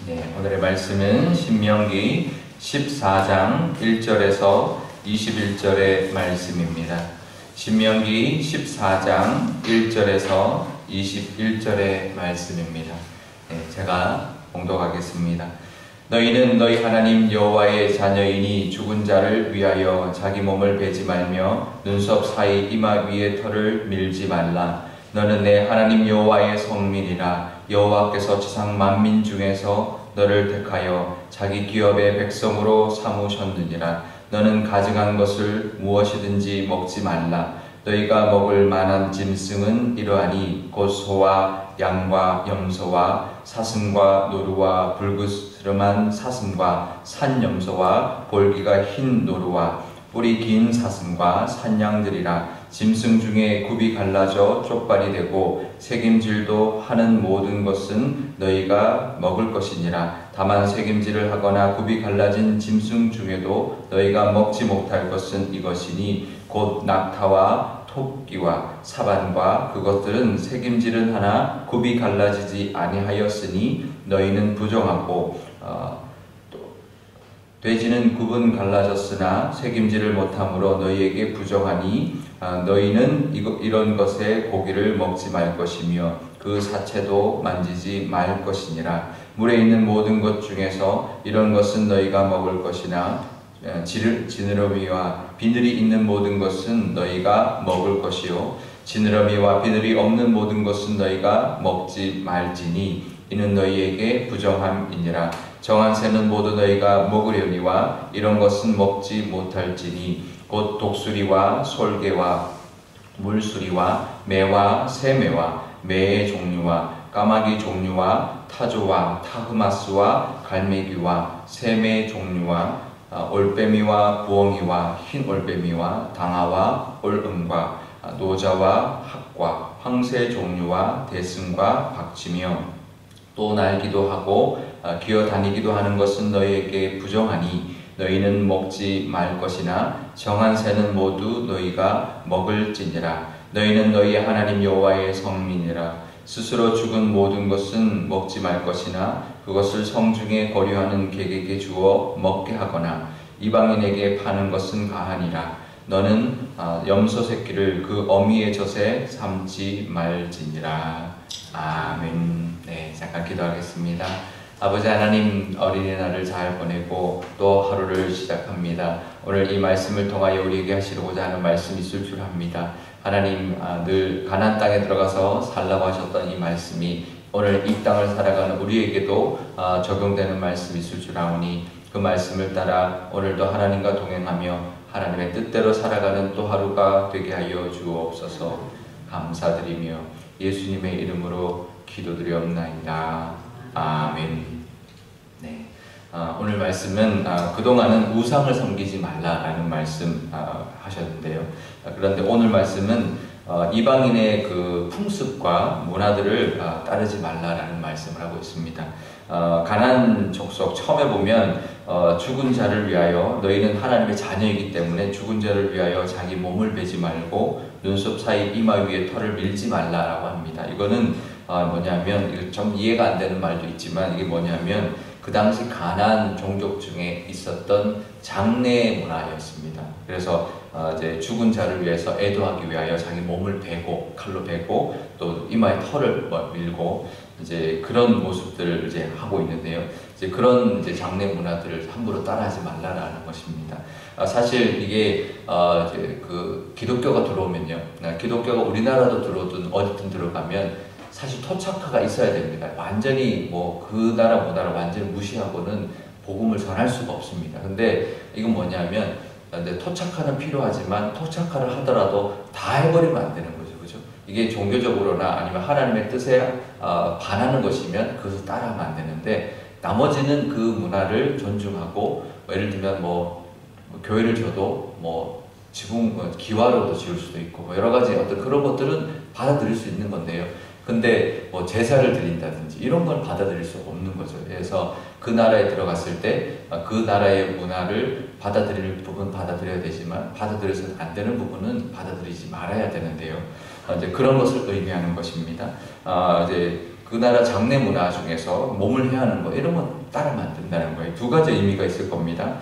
네, 오늘의 말씀은 신명기 14장 1절에서 21절의 말씀입니다. 신명기 14장 1절에서 21절의 말씀입니다. 네, 제가 봉독하겠습니다. 너희는 너희 하나님 여호와의 자녀이니 죽은 자를 위하여 자기 몸을 베지 말며 눈썹 사이 이마 위에 털을 밀지 말라. 너는 내 하나님 여호와의 성민이라. 여호와께서 지상 만민 중에서 너를 택하여 자기 기업의 백성으로 삼으셨느니라. 너는 가증한 것을 무엇이든지 먹지 말라. 너희가 먹을 만한 짐승은 이러하니 곧 소와 양과 염소와 사슴과 노루와 불그스름한 사슴과 산염소와 볼기가 흰 노루와 뿔이 긴 사슴과 산양들이라. 짐승 중에 굽이 갈라져 쪽발이 되고 새김질도 하는 모든 것은 너희가 먹을 것이니라. 다만 새김질을 하거나 굽이 갈라진 짐승 중에도 너희가 먹지 못할 것은 이것이니 곧 낙타와 토끼와 사반과 그것들은 새김질은 하나 굽이 갈라지지 아니하였으니 너희는 부정하고 돼지는 굽은 갈라졌으나 새김질을 못함으로 너희에게 부정하니 너희는 이런 것의 고기를 먹지 말 것이며 그 사체도 만지지 말 것이니라. 물에 있는 모든 것 중에서 이런 것은 너희가 먹을 것이나 지느러미와 비늘이 있는 모든 것은 너희가 먹을 것이요 지느러미와 비늘이 없는 모든 것은 너희가 먹지 말지니 이는 너희에게 부정함이니라. 정한 새는 모두 너희가 먹으려니와 이런 것은 먹지 못할지니 곧 독수리와 솔개와 물수리와 매와 새매와 매의 종류와 까마귀 종류와 타조와 타흐마스와 갈매기와 새매 종류와 올빼미와 부엉이와 흰 올빼미와 당아와 올음과 노자와 학과 황새 종류와 대승과 박치며 또 날기도 하고 기어다니기도 하는 것은 너희에게 부정하니 너희는 먹지 말 것이나 정한 새는 모두 너희가 먹을지니라. 너희는 너희 하나님 여호와의 성민이라. 스스로 죽은 모든 것은 먹지 말 것이나 그것을 성중에 거류하는 객에게 주어 먹게 하거나 이방인에게 파는 것은 가하니라. 너는 염소 새끼를 그 어미의 젖에 삼지 말지니라. 아멘. 네, 잠깐 기도하겠습니다. 아버지 하나님, 어린이날을 잘 보내고 또 하루를 시작합니다. 오늘 이 말씀을 통하여 우리에게 하시고자 하는 말씀이 있을 줄 압니다. 하나님, 늘 가나안 땅에 들어가서 살라고 하셨던 이 말씀이 오늘 이 땅을 살아가는 우리에게도 적용되는 말씀이 있을 줄 아오니 그 말씀을 따라 오늘도 하나님과 동행하며 하나님의 뜻대로 살아가는 또 하루가 되게 하여 주옵소서. 감사드리며 예수님의 이름으로 기도드리옵나이다. 아멘. 네. 오늘 말씀은 그동안은 우상을 섬기지 말라라는 말씀 하셨는데요. 그런데 오늘 말씀은 이방인의 그 풍습과 문화들을 따르지 말라라는 말씀을 하고 있습니다. 가나안 족속 처음에 보면 죽은 자를 위하여 너희는 하나님의 자녀이기 때문에 죽은 자를 위하여 자기 몸을 베지 말고 눈썹 사이 이마 위에 털을 밀지 말라라고 합니다. 이거는 뭐냐면 이거 좀 이해가 안 되는 말도 있지만 이게 뭐냐면 그 당시 가나안 종족 중에 있었던 장례 문화였습니다. 그래서 이제 죽은 자를 위해서 애도하기 위하여 자기 몸을 베고 칼로 베고 또 이마에 털을 밀고 이제 그런 모습들을 이제 하고 있는데요. 이제 그런 이제 장례 문화들을 함부로 따라하지 말라라는 것입니다. 사실 이게 이제 그 기독교가 들어오면요, 기독교가 우리나라도 들어오든 어디든 들어가면 사실 토착화가 있어야 됩니다. 완전히 뭐 그 나라 뭐 나라 완전히 무시하고는 복음을 전할 수가 없습니다. 근데 이건 뭐냐면 토착화는 필요하지만 토착화를 하더라도 다 해버리면 안 되는 거죠. 그죠? 이게 종교적으로나 아니면 하나님의 뜻에 반하는 것이면 그것을 따라하면 안 되는데 나머지는 그 문화를 존중하고 예를 들면 뭐 교회를 줘도 뭐 지붕 기와로도 지을 수도 있고 뭐 여러 가지 어떤 그런 것들은 받아들일 수 있는 건데요. 근데 뭐 제사를 드린다든지 이런 건 받아들일 수 없는 거죠. 그래서 그 나라에 들어갔을 때 그 나라의 문화를 받아들일 부분 받아들여야 되지만 받아들여서는 안 되는 부분은 받아들이지 말아야 되는데요. 이제 그런 것을 의미하는 것입니다. 이제 그 나라 장례 문화 중에서 몸을 해하는 거 이런 건 따르면 안 된다는 거예요. 두 가지 의미가 있을 겁니다.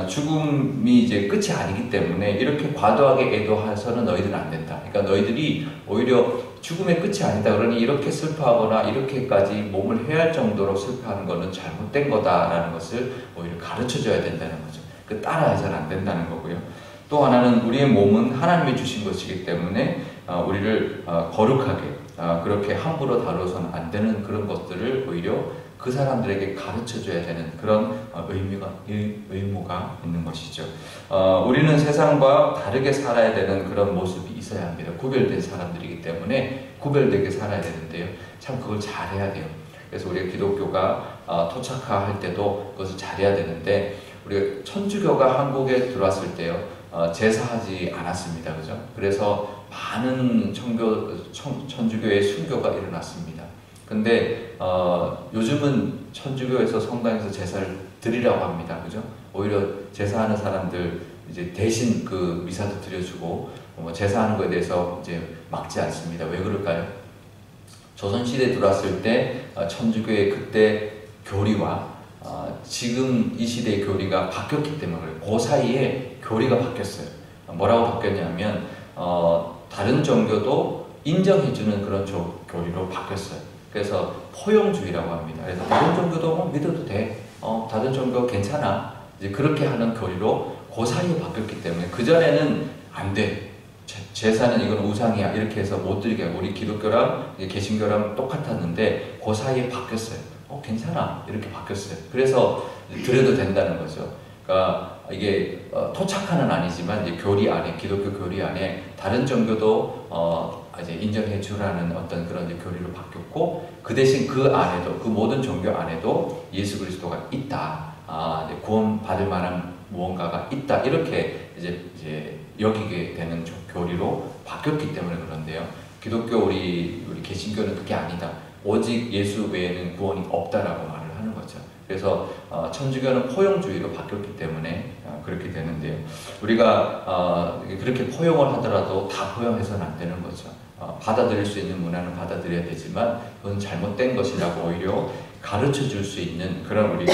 죽음이 이제 끝이 아니기 때문에 이렇게 과도하게 애도해서는 너희들은 안 된다. 그러니까 너희들이 오히려 죽음의 끝이 아니다. 그러니 이렇게 슬퍼하거나 이렇게까지 몸을 해할 정도로 슬퍼하는 것은 잘못된 거다라는 것을 오히려 가르쳐줘야 된다는 거죠. 그 따라해서는 안 된다는 거고요. 또 하나는 우리의 몸은 하나님이 주신 것이기 때문에 우리를 거룩하게 그렇게 함부로 다뤄서는 안 되는 그런 것들을 오히려 그 사람들에게 가르쳐줘야 되는 그런 의무가 있는 것이죠. 우리는 세상과 다르게 살아야 되는 그런 모습이 있어야 합니다. 구별된 사람들이기 때문에 구별되게 살아야 되는데요. 참 그걸 잘해야 돼요. 그래서 우리가 기독교가 토착화할 때도 그것을 잘해야 되는데 우리가 천주교가 한국에 들어왔을 때요. 제사하지 않았습니다. 그죠? 그래서 많은 천주교의 순교가 일어났습니다. 근데 요즘은 천주교에서 성당에서 제사를 드리라고 합니다. 그죠? 오히려 제사하는 사람들 이제 대신 그 미사도 드려주고 제사하는 것에 대해서 이제 막지 않습니다. 왜 그럴까요? 조선시대에 들어왔을 때 천주교의 그때 교리와 지금 이 시대의 교리가 바뀌었기 때문에 그래요. 그 사이에 교리가 바뀌었어요. 뭐라고 바뀌었냐면 다른 종교도 인정해주는 그런 교리로 바뀌었어요. 그래서 포용주의라고 합니다. 그래서 다른 종교도 믿어도 돼. 다른 종교 괜찮아. 이제 그렇게 하는 교리로 그 사이에 바뀌었기 때문에 그전에는 안 돼. 제사는 이건 우상이야. 이렇게 해서 못 드리게 하고 우리 기독교랑 개신교랑 똑같았는데 그 사이에 바뀌었어요. 괜찮아. 이렇게 바뀌었어요. 그래서 드려도 된다는 거죠. 그러니까 이게 토착화는 아니지만 이제 교리 안에 기독교 교리 안에 다른 종교도 이제 인정해 주라는 어떤 그런 이제 교리로 바뀌었고 그 대신 그 안에도 그 모든 종교 안에도 예수 그리스도가 있다. 이제 구원 받을 만한 무언가가 있다. 이렇게 이제 여기게 되는 교리로 바뀌었기 때문에 그런데요. 기독교 우리 개신교는 그게 아니다. 오직 예수 외에는 구원이 없다라고 말을 하는 거죠. 그래서 천주교는 포용주의로 바뀌었기 때문에 그렇게 되는데요. 우리가 그렇게 포용을 하더라도 다 포용해서는 안 되는 거죠. 받아들일 수 있는 문화는 받아들여야 되지만 그건 잘못된 것이라고 오히려 가르쳐 줄 수 있는 그런 우리가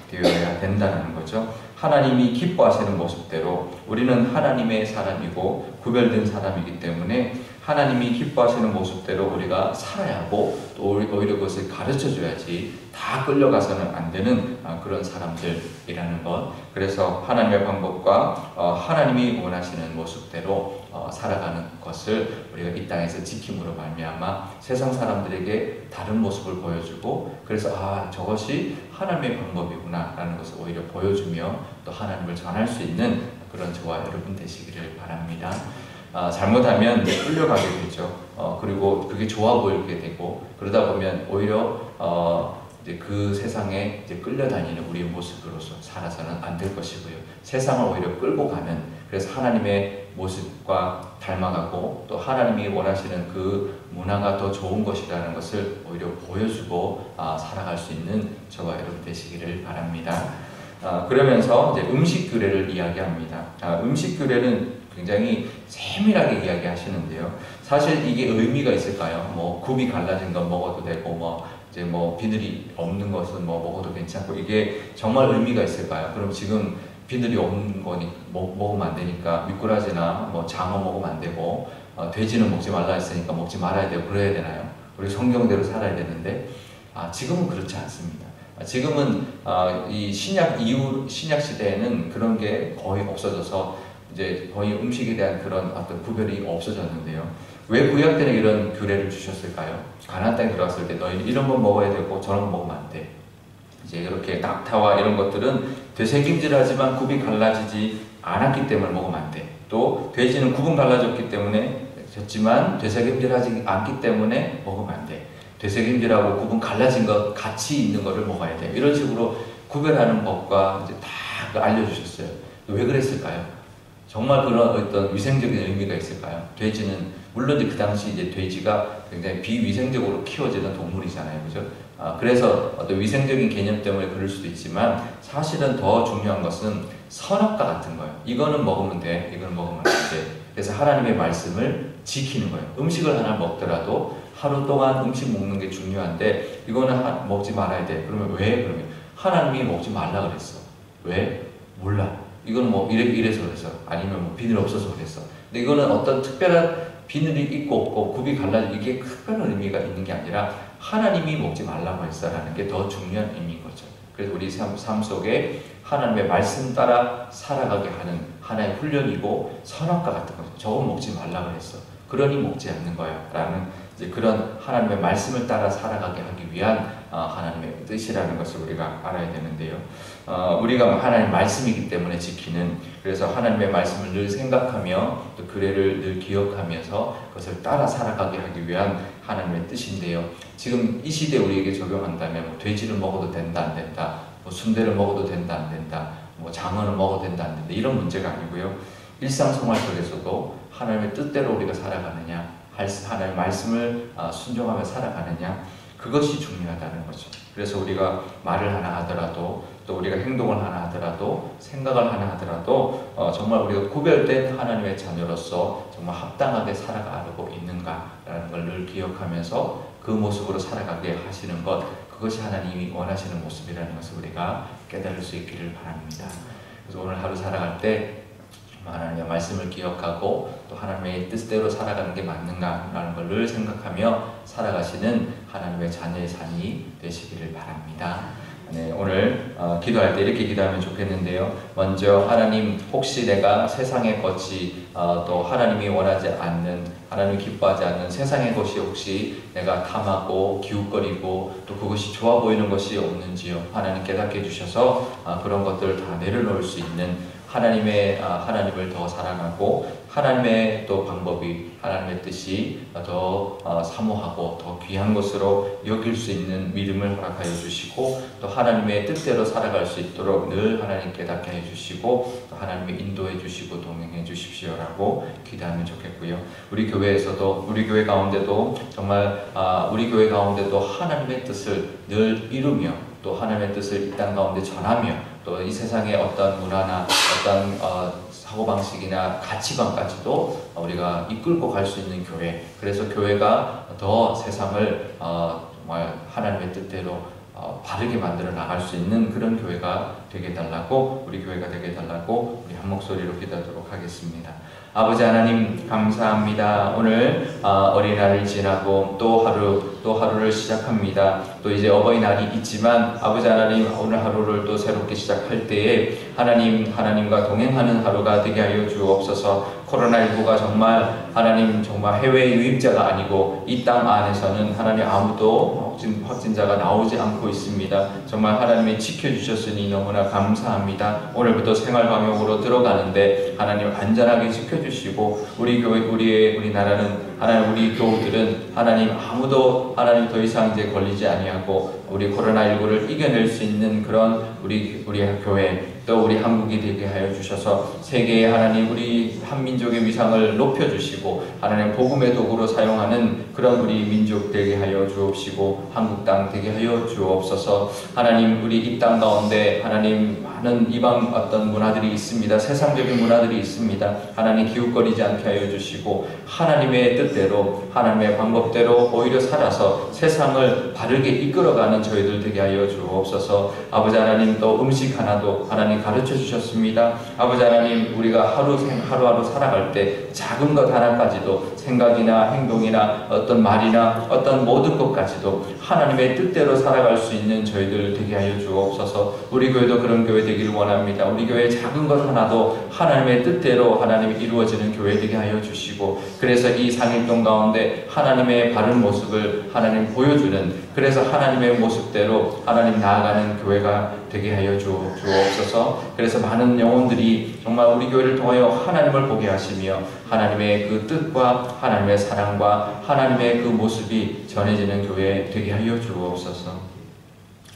되어야 된다는 거죠. 하나님이 기뻐하시는 모습대로 우리는 하나님의 사람이고 구별된 사람이기 때문에 하나님이 기뻐하시는 모습대로 우리가 살아야 하고 또 오히려 그것을 가르쳐줘야지 다 끌려가서는 안 되는 그런 사람들이라는 것. 그래서 하나님의 방법과 하나님이 원하시는 모습대로 살아가는 것을 우리가 이 땅에서 지킴으로 말미암아 세상 사람들에게 다른 모습을 보여주고 그래서 저것이 하나님의 방법이구나 라는 것을 오히려 보여주며 또 하나님을 전할 수 있는 그런 저와 여러분 되시기를 바랍니다. 잘못하면 끌려가게 되죠. 그리고 그게 좋아 보이게 되고 그러다 보면 오히려 이제 그 세상에 이제 끌려다니는 우리의 모습으로서 살아서는 안 될 것이고요. 세상을 오히려 끌고 가는 그래서 하나님의 모습과 닮아가고 또 하나님이 원하시는 그 문화가 더 좋은 것이라는 것을 오히려 보여주고 살아갈 수 있는 저와 여러분 되시기를 바랍니다. 그러면서 이제 음식 규례를 이야기합니다. 음식 규례는 굉장히 세밀하게 이야기하시는데요. 사실 이게 의미가 있을까요? 굽이 갈라진 건 먹어도 되고 이제 비늘이 없는 것은 먹어도 괜찮고 이게 정말 의미가 있을까요? 그럼 지금 비늘이 없는 거니 먹으면 안 되니까 미꾸라지나 장어 먹으면 안 되고 돼지는 먹지 말라 했으니까 먹지 말아야 되고 그래야 되나요? 우리 성경대로 살아야 되는데 지금은 그렇지 않습니다. 지금은 이 신약 시대에는 그런 게 거의 없어져서 이제 거의 음식에 대한 그런 어떤 구별이 없어졌는데요. 왜 구약 때는 이런 규례를 주셨을까요? 가나안 땅에 들어갔을 때 너희는 이런 건 먹어야 되고 저런 건 먹으면 안 돼. 이제 이렇게 낙타와 이런 것들은 되새김질하지만 굽이 갈라지지 않았기 때문에 먹으면 안 돼. 또 돼지는 굽은 갈라졌기 때문에 졌지만 되새김질하지 않기 때문에 먹으면 안 돼. 되새김질하고 굽은 갈라진 것 같이 있는 거를 먹어야 돼. 이런 식으로 구별하는 법과 이제 다 알려주셨어요. 왜 그랬을까요? 정말 그런 어떤 위생적인 의미가 있을까요? 돼지는 물론 이제 그 당시 이제 돼지가 굉장히 비위생적으로 키워지는 동물이잖아요, 그죠? 그래서 어떤 위생적인 개념 때문에 그럴 수도 있지만 사실은 더 중요한 것은 선악과 같은 거예요. 이거는 먹으면 돼, 이거는 먹으면 안 돼. 그래서 하나님의 말씀을 지키는 거예요. 음식을 하나 먹더라도 하루 동안 음식 먹는 게 중요한데 이거는 먹지 말아야 돼. 그러면 왜? 그러면 하나님이 먹지 말라 그랬어. 왜? 몰라. 이건 뭐 이래서 그랬어. 아니면 뭐 비늘 없어서 그랬어. 근데 이거는 어떤 특별한 비늘이 있고 없고 굽이 갈라져 이게 특별한 의미가 있는 게 아니라 하나님이 먹지 말라고 했어라는 게 더 중요한 의미인 거죠. 그래서 우리 삶 속에 하나님의 말씀 따라 살아가게 하는 하나의 훈련이고 선악과 같은 거죠. 저건 먹지 말라 그랬어. 그러니 먹지 않는 거야. 라는 이제 그런 하나님의 말씀을 따라 살아가게 하기 위한 하나님의 뜻이라는 것을 우리가 알아야 되는데요. 우리가 하나님의 말씀이기 때문에 지키는, 그래서 하나님의 말씀을 늘 생각하며 또 규례를 늘 기억하면서 그것을 따라 살아가게 하기 위한 하나님의 뜻인데요. 지금 이 시대에 우리에게 적용한다면 뭐 돼지를 먹어도 된다 안 된다, 뭐 순대를 먹어도 된다 안 된다, 뭐 장어를 먹어도 된다 안 된다, 이런 문제가 아니고요. 일상생활 속에서도 하나님의 뜻대로 우리가 살아가느냐, 하나님의 말씀을 순종하며 살아가느냐, 그것이 중요하다는 거죠. 그래서 우리가 말을 하나 하더라도, 또 우리가 행동을 하나 하더라도, 생각을 하나 하더라도 정말 우리가 구별된 하나님의 자녀로서 정말 합당하게 살아가고 있는가라는 걸 늘 기억하면서 그 모습으로 살아가게 하시는 것, 그것이 하나님이 원하시는 모습이라는 것을 우리가 깨달을 수 있기를 바랍니다. 그래서 오늘 하루 살아갈 때 하나님의 말씀을 기억하고 또 하나님의 뜻대로 살아가는 게 맞는가라는 걸 늘 생각하며 살아가시는 하나님의 자녀의 삶이 되시기를 바랍니다. 네, 오늘 기도할 때 이렇게 기도하면 좋겠는데요. 먼저 하나님, 혹시 내가 세상의 것이 또 하나님이 원하지 않는, 하나님이 기뻐하지 않는 세상의 것이 혹시 내가 탐하고 기웃거리고 또 그것이 좋아 보이는 것이 없는지요. 하나님 깨닫게 해주셔서 그런 것들을 다 내려놓을 수 있는 하나님을 더 사랑하고 하나님의 또 방법이, 하나님의 뜻이 더 사모하고 더 귀한 것으로 여길 수 있는 믿음을 허락하여 주시고 또 하나님의 뜻대로 살아갈 수 있도록 늘 하나님 깨닫게 해주시고 또 하나님의 인도해 주시고 동행해 주십시오라고 기도하면 좋겠고요. 우리 교회 가운데도 정말 우리 교회 가운데도 하나님의 뜻을 늘 이루며 또 하나님의 뜻을 이 땅 가운데 전하며 또 이 세상의 어떤 문화나 어떤 사고방식이나 가치관까지도 우리가 이끌고 갈 수 있는 교회, 그래서 교회가 더 세상을 정말 하나님의 뜻대로 바르게 만들어 나갈 수 있는 그런 교회가 되게 해달라고, 우리 교회가 되게 해달라고 우리 한 목소리로 기도하도록 하겠습니다. 아버지 하나님 감사합니다. 오늘 어린이날을 지나고 또 하루를 시작합니다. 또 이제 어버이날이 있지만 아버지 하나님, 오늘 하루를 또 새롭게 시작할 때에 하나님과 동행하는 하루가 되게 하여 주옵소서. 코로나19가 정말 해외 유입자가 아니고 이 땅 안에서는 하나님 아무도 확진자가 나오지 않고 있습니다. 정말 하나님이 지켜주셨으니 너무나 감사합니다. 오늘부터 생활방역으로 들어가는데 하나님 안전하게 지켜주시고 우리 나라는 하나님, 우리 교우들은 하나님 아무도 더 이상 이제 걸리지 아니하고 우리 코로나19를 이겨낼 수 있는 그런 우리 교회, 또 우리 한국이 되게 하여 주셔서 세계의 하나님, 우리 한민족의 위상을 높여주시고 하나님 복음의 도구로 사용하는 그런 우리 민족 되게 하여 주옵시고 한국 땅 되게 하여 주옵소서. 하나님, 우리 이 땅 가운데 하나님 많은 이방 어떤 문화들이 있습니다. 세상적인 문화들이 있습니다. 하나님 기웃거리지 않게 하여 주시고 하나님의 뜻대로, 하나님의 방법대로 오히려 살아서 세상을 바르게 이끌어가는 저희들 되게 하여 주옵소서. 아버지 하나님, 또 음식 하나도 하나님 가르쳐 주셨습니다. 아버지 하나님, 우리가 하루하루 살아갈 때 작은 것 하나까지도 생각이나 행동이나 어떤 말이나 어떤 모든 것까지도 하나님의 뜻대로 살아갈 수 있는 저희들 되게 하여 주옵소서. 우리 교회도 그런 교회 되기를 원합니다. 우리 교회 작은 것 하나도 하나님의 뜻대로 하나님이 이루어지는 교회 되게 하여 주시고, 그래서 이 상일동 가운데 하나님의 바른 모습을 하나님 보여주는, 그래서 하나님의 모습대로 하나님 나아가는 교회가 되게 하여 주옵소서. 그래서 많은 영혼들이 정말 우리 교회를 통하여 하나님을 보게 하시며 하나님의 그 뜻과 하나님의 사랑과 하나님의 그 모습이 전해지는 교회 되게 하여 주옵소서.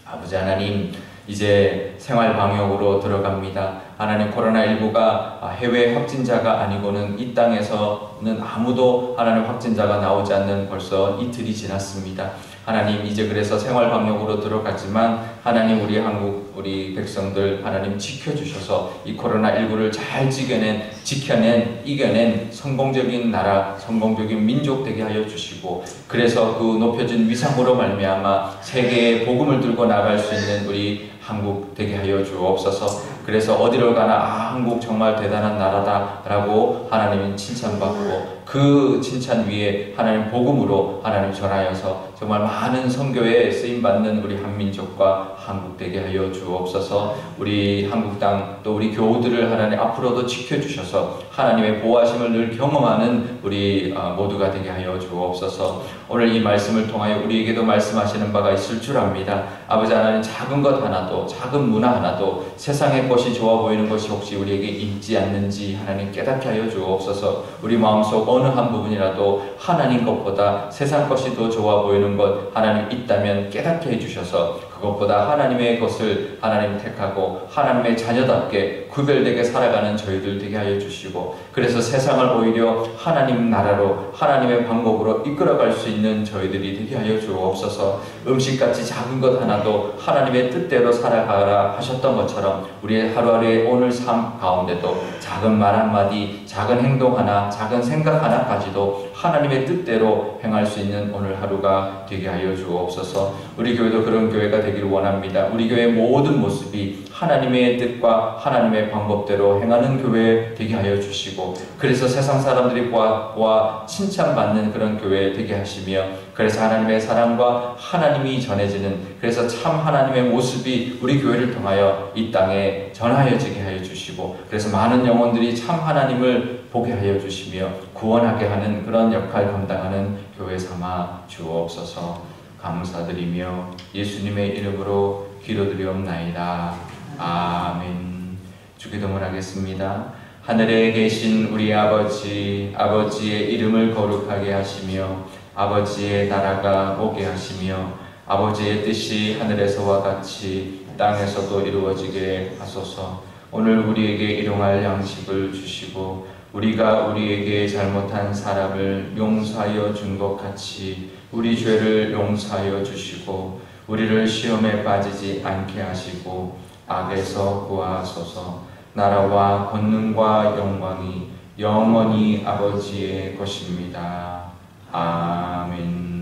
아버지 하나님, 이제 생활 방역으로 들어갑니다. 하나님, 코로나19가 해외 확진자가 아니고는 이 땅에서는 아무도 하나님 확진자가 나오지 않는 벌써 이틀이 지났습니다. 하나님 이제 그래서 생활 방역으로 들어갔지만 하나님 우리 한국 우리 백성들 하나님 지켜주셔서 이 코로나19를 잘 지켜낸 이겨낸 성공적인 나라 성공적인 민족 되게 하여 주시고 그래서 그 높여진 위상으로 말미암아 세계에 복음을 들고 나갈 수 있는 우리 한국 되게 하여 주옵소서. 그래서 어디를 가나 한국 정말 대단한 나라다라고 하나님은 칭찬받고 그 칭찬 위에 하나님 복음으로 하나님 전하여서 정말 많은 선교에 쓰임받는 우리 한민족과 한국 되게 하여 주옵소서. 우리 한국 땅 또 우리 교우들을 하나님 앞으로도 지켜주셔서 하나님의 보호하심을 늘 경험하는 우리 모두가 되게 하여 주옵소서. 오늘 이 말씀을 통하여 우리에게도 말씀하시는 바가 있을 줄 압니다. 아버지 하나님 작은 것 하나도 작은 문화 하나도 세상의 것이 좋아 보이는 것이 혹시 우리에게 있지 않는지 하나님 깨닫게 하여 주옵소서. 우리 마음속 어느 한 부분이라도 하나님 것보다 세상 것이 더 좋아 보이는 것 하나님 있다면 깨닫게 해주셔서 그것보다 하나님의 것을 하나님 택하고 하나님의 자녀답게 구별되게 살아가는 저희들 되게 하여 주시고 그래서 세상을 오히려 하나님 나라로 하나님의 방법으로 이끌어갈 수 있는 저희들이 되게 하여 주옵소서. 음식같이 작은 것 하나도 하나님의 뜻대로 살아가라 하셨던 것처럼 우리의 하루하루의 오늘 삶 가운데도 작은 말 한마디 작은 행동 하나 작은 생각 하나까지도 하나님의 뜻대로 행할 수 있는 오늘 하루가 되게 하여 주옵소서. 우리 교회도 그런 교회가 되기를 원합니다. 우리 교회의 모든 모습이 하나님의 뜻과 하나님의 방법대로 행하는 교회 되게 하여 주시고 그래서 세상 사람들이 보아 칭찬받는 그런 교회 되게 하시며 그래서 하나님의 사랑과 하나님이 전해지는 그래서 참 하나님의 모습이 우리 교회를 통하여 이 땅에 전하여지게 하여 주시고 그래서 많은 영혼들이 참 하나님을 보게 하여 주시며 구원하게 하는 그런 역할 감당하는 교회 삼아 주옵소서. 감사드리며 예수님의 이름으로 기도드리옵나이다. 아멘. 주기도문 하겠습니다. 하늘에 계신 우리 아버지, 아버지의 이름을 거룩하게 하시며 아버지의 나라가 오게 하시며 아버지의 뜻이 하늘에서와 같이 땅에서도 이루어지게 하소서. 오늘 우리에게 일용할 양식을 주시고 우리가 우리에게 잘못한 사람을 용서하여 준 것 같이 우리 죄를 용서하여 주시고 우리를 시험에 빠지지 않게 하시고 악에서 구하소서. 나라와 권능과 영광이 영원히 아버지의 것입니다. 아멘.